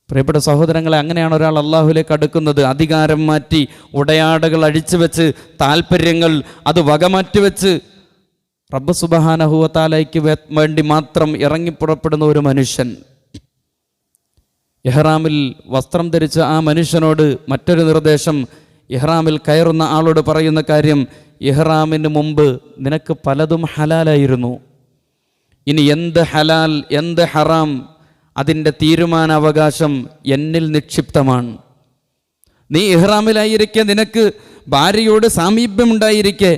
പ്രിയപ്പെട്ട സഹോദരങ്ങളെ, അങ്ങനെയാണ് ഒരാൾ അള്ളാഹുലേക്ക് അടുക്കുന്നത്. അധികാരം മാറ്റി, ഉടയാടകൾ അഴിച്ചു വെച്ച്, താല്പര്യങ്ങൾ അത് വകമാറ്റി വെച്ച് റബ്ബ് സുബ്ഹാനഹു വ തആലയ്ക്ക് വേണ്ടി മാത്രം ഇറങ്ങിപ്പുറപ്പെടുന്ന ഒരു മനുഷ്യൻ. ഇഹ്റാമിൽ വസ്ത്രം ധരിച്ച ആ മനുഷ്യനോട് മറ്റൊരു നിർദ്ദേശം, ഇഹ്റാമിൽ കയറുന്ന ആളോട് പറയുന്ന കാര്യം, ഇഹ്റാമിന് മുമ്പ് നിനക്ക് പലതും ഹലാലായിരുന്നു. ഇനി എന്ത് ഹലാൽ എന്ത് ഹറാം, അതിൻ്റെ തീരുമാനാവകാശം എന്നിൽ നിക്ഷിപ്തമാണ്. നീ ഇഹ്റാമിലായിരിക്കെ, നിനക്ക് ഭാര്യയോട് സാമീപ്യമുണ്ടായിരിക്കെ,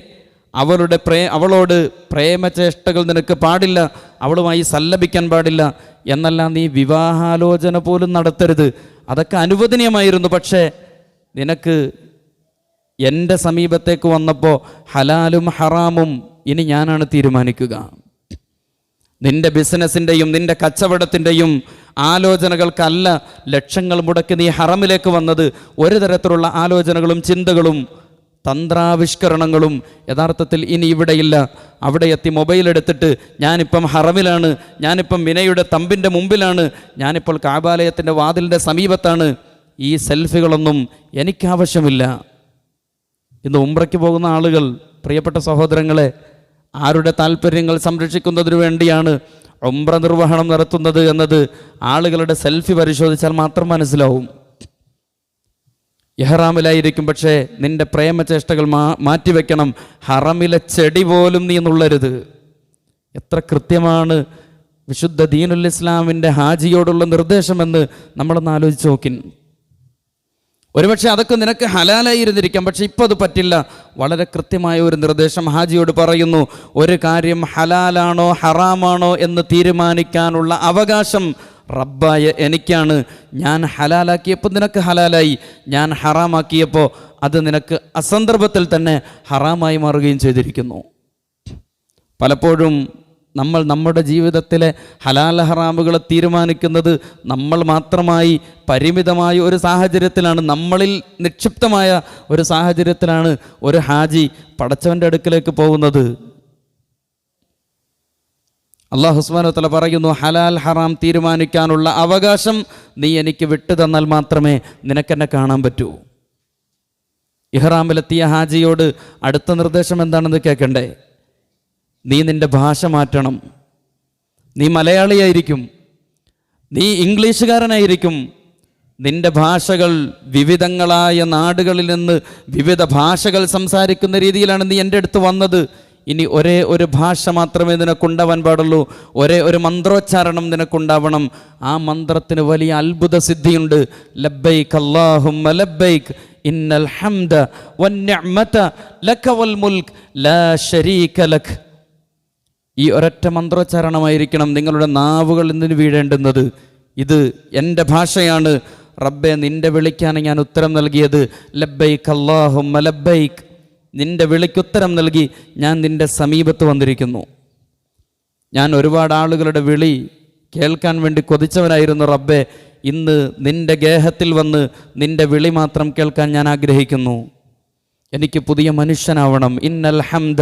അവളോട് പ്രേമചേഷ്ടകൾ നിനക്ക് പാടില്ല, അവളുമായി സല്ലപിക്കാൻ പാടില്ല എന്നല്ല, നീ വിവാഹാലോചന പോലും നടത്തരുത്. അതൊക്കെ അനുവദനീയമായിരുന്നു. പക്ഷേ നിനക്ക് എൻ്റെ സമീപത്തേക്ക് വന്നപ്പോൾ ഹലാലും ഹറാമും ഇനി ഞാനാണ് തീരുമാനിക്കുക. നിന്റെ ബിസിനസ്സിൻ്റെയും നിന്റെ കച്ചവടത്തിൻ്റെയും ആലോചനകൾക്കല്ല ലക്ഷങ്ങൾ മുടക്കി നീ ഹറമിലേക്ക് വന്നത്. ഒരു തരത്തിലുള്ള ആലോചനകളും ചിന്തകളും തന്ത്രാവിഷ്കരണങ്ങളും യഥാർത്ഥത്തിൽ ഇനി ഇവിടെയില്ല. അവിടെ എത്തി മൊബൈൽ എടുത്തിട്ട് ഞാനിപ്പം ഹറമിലാണ്, ഞാനിപ്പം മിനയുടെ തമ്പിൻ്റെ മുമ്പിലാണ്, ഞാനിപ്പോൾ കാബാലയത്തിൻ്റെ വാതിലിൻ്റെ സമീപത്താണ്, ഈ സെൽഫികളൊന്നും എനിക്കാവശ്യമില്ല. ഇന്ന് ഉംറയ്ക്ക് പോകുന്ന ആളുകൾ, പ്രിയപ്പെട്ട സഹോദരങ്ങളെ, ആരുടെ താല്പര്യങ്ങൾ സംരക്ഷിക്കുന്നതിന് വേണ്ടിയാണ് ഉംറ നിർവഹണം നടത്തുന്നത് എന്നത് ആളുകളുടെ സെൽഫി പരിശോധിച്ചാൽ മാത്രം മനസ്സിലാവും. ഇഹ്റാമിലായിരിക്കും, പക്ഷേ നിന്റെ പ്രേമചേഷ്ടകൾ മാറ്റിവെക്കണം. ഹറമിലെ ചെടി പോലും നീ നുള്ളരുത്. എത്ര കൃത്യമാണ് വിശുദ്ധ ദീനുൽ ഇസ്ലാമിൻ്റെ ഹാജിയോടുള്ള നിർദ്ദേശമെന്ന് നമ്മളൊന്ന് ആലോചിച്ച് നോക്കിൻ. ഒരുപക്ഷെ അതൊക്കെ നിനക്ക് ഹലാലായിരുന്നിരിക്കാം, പക്ഷെ ഇപ്പോൾ അത് പറ്റില്ല. വളരെ കൃത്യമായ ഒരു നിർദ്ദേശം ഹാജിയോട് പറയുന്നു. ഒരു കാര്യം ഹലാലാണോ ഹറാമാണോ എന്ന് തീരുമാനിക്കാനുള്ള അവകാശം റബ്ബായ എനിക്കാണ്. ഞാൻ ഹലാലാക്കിയപ്പോൾ നിനക്ക് ഹലാലായി, ഞാൻ ഹറാമാക്കിയപ്പോൾ അത് നിനക്ക് അസന്ദർഭത്തിൽ തന്നെ ഹറാമായി മാറുകയും ചെയ്തിരിക്കുന്നു. പലപ്പോഴും നമ്മൾ നമ്മുടെ ജീവിതത്തിലെ ഹലാൽ ഹറാമുകളെ തീരുമാനിക്കുന്നത് നമ്മൾ മാത്രമായി പരിമിതമായ ഒരു സാഹചര്യത്തിലാണ്, നമ്മളിൽ നിക്ഷിപ്തമായ ഒരു സാഹചര്യത്തിലാണ് ഒരു ഹാജി പടച്ചവൻ്റെ അടുക്കലേക്ക് പോകുന്നത്. അല്ലാഹു സുബ്ഹാനഹു വ തആല പറയുന്നു, ഹലാൽ ഹറാം തീരുമാനിക്കാനുള്ള അവകാശം നീ എനിക്ക് വിട്ടു തന്നാൽ മാത്രമേ നിനക്കെന്നെ കാണാൻ പറ്റൂ. ഇഹ്റാമിലെത്തിയ ഹാജിയോട് അടുത്ത നിർദ്ദേശം എന്താണെന്ന് കേൾക്കണ്ടേ? നീ നിൻ്റെ ഭാഷ മാറ്റണം. നീ മലയാളിയായിരിക്കും, നീ ഇംഗ്ലീഷുകാരനായിരിക്കും. നിൻ്റെ ഭാഷകൾ വിവിധങ്ങളായ നാടുകളിൽ നിന്ന് വിവിധ ഭാഷകൾ സംസാരിക്കുന്ന രീതിയിലാണ് നീ എൻ്റെ അടുത്ത് വന്നത്. ഇനി ഒരേ ഒരു ഭാഷ മാത്രമേ നിനക്കുണ്ടാവാൻ പാടുള്ളൂ, ഒരേ ഒരു മന്ത്രോച്ചാരണം നിനക്കുണ്ടാവണം. ആ മന്ത്രത്തിന് വലിയ അത്ഭുത സിദ്ധിയുണ്ട്. ലബ്ബൈക് അല്ലാഹുമ്മ ലബ്ബൈക് ഇന്നൽ ഹംദ വന്നിഅ്മത ലക വൽ മുൽക്ക് ലാ ശരീക ലക്. ഈ ഒരൊറ്റ മന്ത്രോച്ചാരണമായിരിക്കണം നിങ്ങളുടെ നാവുകളിൽ നിന്ന് വീഴേണ്ടുന്നത്. ഇത് എൻ്റെ ഭാഷയാണ് റബ്ബെ, നിൻ്റെ വിളിക്കാണ് ഞാൻ ഉത്തരം നൽകിയത്. ലബ്ബൈക് അല്ലാഹുമ്മ ലബ്ബൈക്, നിൻ്റെ വിളിക്കുത്തരം നൽകി ഞാൻ നിൻ്റെ സമീപത്ത് വന്നിരിക്കുന്നു. ഞാൻ ഒരുപാട് ആളുകളുടെ വിളി കേൾക്കാൻ വേണ്ടി കൊതിച്ചവനായിരുന്നു റബ്ബെ. ഇന്ന് നിൻ്റെ ഗേഹത്തിൽ വന്ന് നിൻ്റെ വിളി മാത്രം കേൾക്കാൻ ഞാൻ ആഗ്രഹിക്കുന്നു. എനിക്ക് പുതിയ മനുഷ്യനാവണം. ഇന്നൽ ഹംദ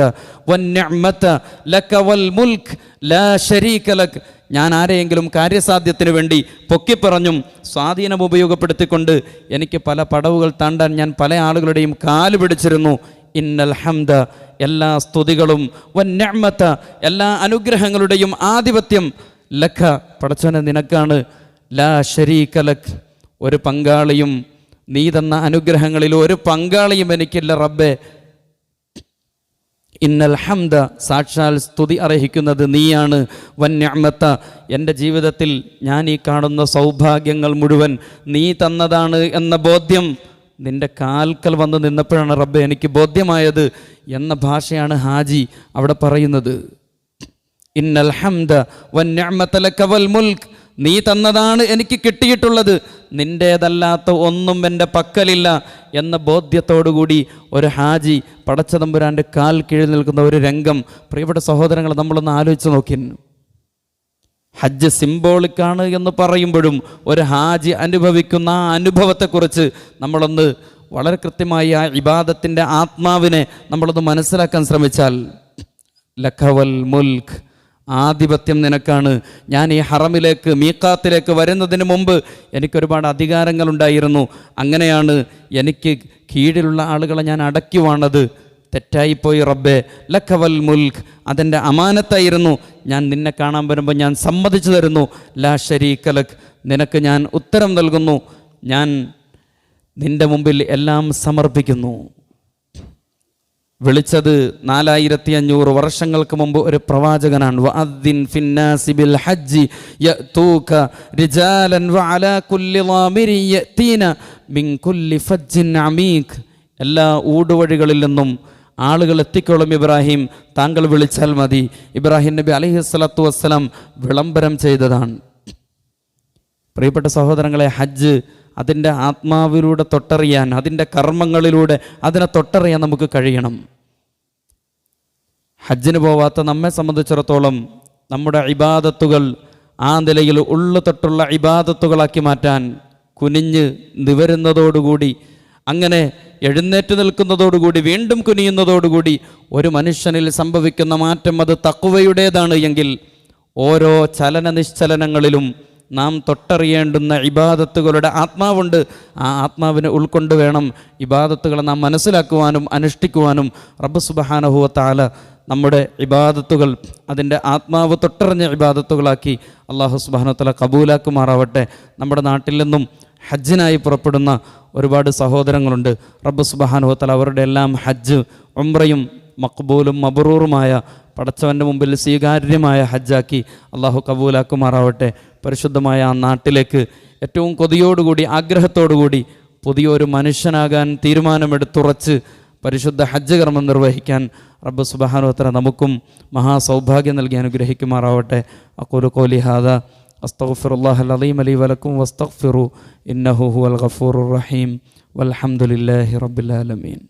വന്നിഅ്മത ലക വൽ മുൽക്ക് ലാ ശരീക ലക്. ഞാൻ ആരെയെങ്കിലും കാര്യസാധ്യത്തിന് വേണ്ടി പൊക്കിപ്പറഞ്ഞും സ്വാധീനം ഉപയോഗപ്പെടുത്തിക്കൊണ്ട് എനിക്ക് പല പടവുകൾ താണ്ടാൻ ഞാൻ പല ആളുകളുടെയും കാല് പിടിച്ചിരുന്നു. ഇന്നൽ ഹംദ, എല്ലാ സ്തുതികളും, വന്നിഅ്മത, എല്ലാ അനുഗ്രഹങ്ങളുടെയും ആധിപത്യം, ലക, പടച്ചവനെ നിനക്കാണ്, ലാ ശരീക ലക്, ഒരു പങ്കാളിയും, നീ തന്ന അനുഗ്രഹങ്ങളിൽ ഒരു പങ്കാളിയും എനിക്കില്ല റബ്ബേ. ഇന്നൽ ഹംദ, സാക്ഷാൽ സ്തുതി അർഹിക്കുന്നത് നീയാണ്. വന്നിഅ്മത, എൻ്റെ ജീവിതത്തിൽ ഞാൻ ഈ കാണുന്ന സൗഭാഗ്യങ്ങൾ മുഴുവൻ നീ തന്നതാണ് എന്ന ബോധ്യം നിൻ്റെ കാൽക്കൽ വന്ന് നിന്നപ്പോഴാണ് റബ്ബെ എനിക്ക് ബോധ്യമായത് എന്ന ഭാഷയാണ് ഹാജി അവിടെ പറയുന്നത്. ഇന്നൽ ഹംദ വന്നിഅ്മത ലക വൽ മുൽക്ക്, നീ തന്നതാണ് എനിക്ക് കിട്ടിയിട്ടുള്ളത്, നിൻ്റേതല്ലാത്ത ഒന്നും എൻ്റെ പക്കലില്ല എന്ന ബോധ്യത്തോടുകൂടി ഒരു ഹാജി പടച്ചതമ്പുരാൻ്റെ കാൽ കീഴിൽ നിൽക്കുന്ന ഒരു രംഗം പ്രിയപ്പെട്ട സഹോദരങ്ങൾ നമ്മളൊന്ന് ആലോചിച്ച് നോക്കി. ഹജ്ജ് സിംബോളിക്കാണ് എന്ന് പറയുമ്പോഴും ഒരു ഹാജി അനുഭവിക്കുന്ന ആ അനുഭവത്തെക്കുറിച്ച് നമ്മളൊന്ന് വളരെ കൃത്യമായി ആ ഇബാദത്തിൻ്റെ ആത്മാവിനെ നമ്മളൊന്ന് മനസ്സിലാക്കാൻ ശ്രമിച്ചാൽ, ലഖവൽ മുൽക്ക്, ആധിപത്യം നിനക്കാണ്. ഞാൻ ഈ ഹറമിലേക്ക്, മീഖാത്തിലേക്ക് വരുന്നതിന് മുമ്പ് എനിക്കൊരുപാട് അധികാരങ്ങളുണ്ടായിരുന്നു. അങ്ങനെയാണ് എനിക്ക് കീഴിലുള്ള ആളുകളെ ഞാൻ അടയ്ക്കുവാണത്. തെറ്റായിപ്പോയി റബ്ബേ. ലഖവൽ മുൽക്ക്, അതെൻ്റെ അമാനത്തായിരുന്നു. ഞാൻ നിന്നെ കാണാൻ വരുമ്പോൾ ഞാൻ സമ്മതിച്ചു തരുന്നു. ലാ ശരീക ലക്, നിനക്ക് ഞാൻ ഉത്തരം നൽകുന്നു. ഞാൻ നിൻ്റെ മുമ്പിൽ എല്ലാം സമർപ്പിക്കുന്നു. വിളിച്ചത് 4500 വർഷങ്ങൾക്ക് മുമ്പ് ഒരു പ്രവാചകനാണ്. വഅദ്ദിൻ ഫിന്നാസി ബിൽ ഹജ്ജി യതൂക റിജാലൻ വഅലാ കുല്ലി ളാമിരി യതീന മിൻ കുല്ലി ഫജ്ജിൻ അമീഖ്, എല്ലാ ഊടുവഴികളിൽ നിന്നും ആളുകൾ എത്തിക്കോളും ഇബ്രാഹിം, താങ്കൾ വിളിച്ചാൽ മതി. ഇബ്രാഹിം നബി അലൈഹിസ്സലാത്തു വസ്സലാം വിളംബരം ചെയ്തതാണ്. പ്രിയപ്പെട്ട സഹോദരങ്ങളെ, ഹജ്ജ് അതിൻ്റെ ആത്മാവിലൂടെ തൊട്ടറിയാൻ, അതിൻ്റെ കർമ്മങ്ങളിലൂടെ അതിനെ തൊട്ടറിയാൻ നമുക്ക് കഴിയണം. ഹജ്ജിന് പോവാത്ത നമ്മെ സംബന്ധിച്ചിടത്തോളം നമ്മുടെ ഇബാദത്തുകൾ ആ നിലയിൽ ഉള്ളു തൊട്ടുള്ള ഇബാദത്തുകളാക്കി മാറ്റാൻ, കുനിഞ്ഞ് നിവരുന്നതോടുകൂടി, അങ്ങനെ എഴുന്നേറ്റ് നിൽക്കുന്നതോടുകൂടി, വീണ്ടും കുനിയുന്നതോടുകൂടി ഒരു മനുഷ്യനിൽ സംഭവിക്കുന്ന മാറ്റം അത് തഖ്വയുടേതാണ് എങ്കിൽ ഓരോ ചലന നിശ്ചലനങ്ങളിലും നാം തൊട്ടറിയേണ്ടുന്ന ഇബാദത്തുകളുടെ ആത്മാവുണ്ട്. ആ ആത്മാവിനെ ഉൾക്കൊണ്ട് വേണം ഇബാദത്തുകളെ നാം മനസ്സിലാക്കുവാനും അനുഷ്ഠിക്കുവാനും. റബ്ബ് സുബ്ഹാനഹു വ തആല നമ്മുടെ ഇബാദത്തുകൾ അതിൻ്റെ ആത്മാവ് തൊട്ടറിഞ്ഞ ഇബാദത്തുകളാക്കി അല്ലാഹു സുബ്ഹാനഹു വ തആല കബൂലാക്കുമാറാവട്ടെ. നമ്മുടെ നാട്ടിൽ നിന്നും ഹജ്ജിനായി പുറപ്പെടുന്ന ഒരുപാട് സഹോദരങ്ങളുണ്ട്. റബ്ബ് സുബ്ഹാനഹു വ തആല അവരുടെ എല്ലാം ഹജ്ജ് ഉംറയും മഖ്ബൂലും മബ്റൂറുമായ പടച്ചവൻ്റെ മുമ്പിൽ സ്വീകാര്യമായ ഹജ്ജാക്കി അള്ളാഹു കബൂലാക്കുമാറാവട്ടെ. പരിശുദ്ധമായ ആ നാട്ടിലേക്ക് ഏറ്റവും കൊതിയോടുകൂടി, ആഗ്രഹത്തോടുകൂടി പുതിയൊരു മനുഷ്യനാകാൻ തീരുമാനമെടുത്തുറച്ച് പരിശുദ്ധ ഹജ്ജ് കർമ്മം നിർവഹിക്കാൻ റബ്ബ് സുബ്ഹാനഹു വ തആല നമുക്കും മഹാസൗഭാഗ്യം നൽകി അനുഗ്രഹിക്കുമാറാവട്ടെ. അഖൂലു ഖൗലി ഹാദാ അസ്തഗ്ഫിറുല്ലാഹൽ അലീം ലി വലക്കും വസ്തഗ്ഫിറു ഇന്നഹു ഹുവൽ ഗഫൂറുർ റഹീം വൽഹംദുലില്ലാഹി റബ്ബിൽ ആലമീൻ.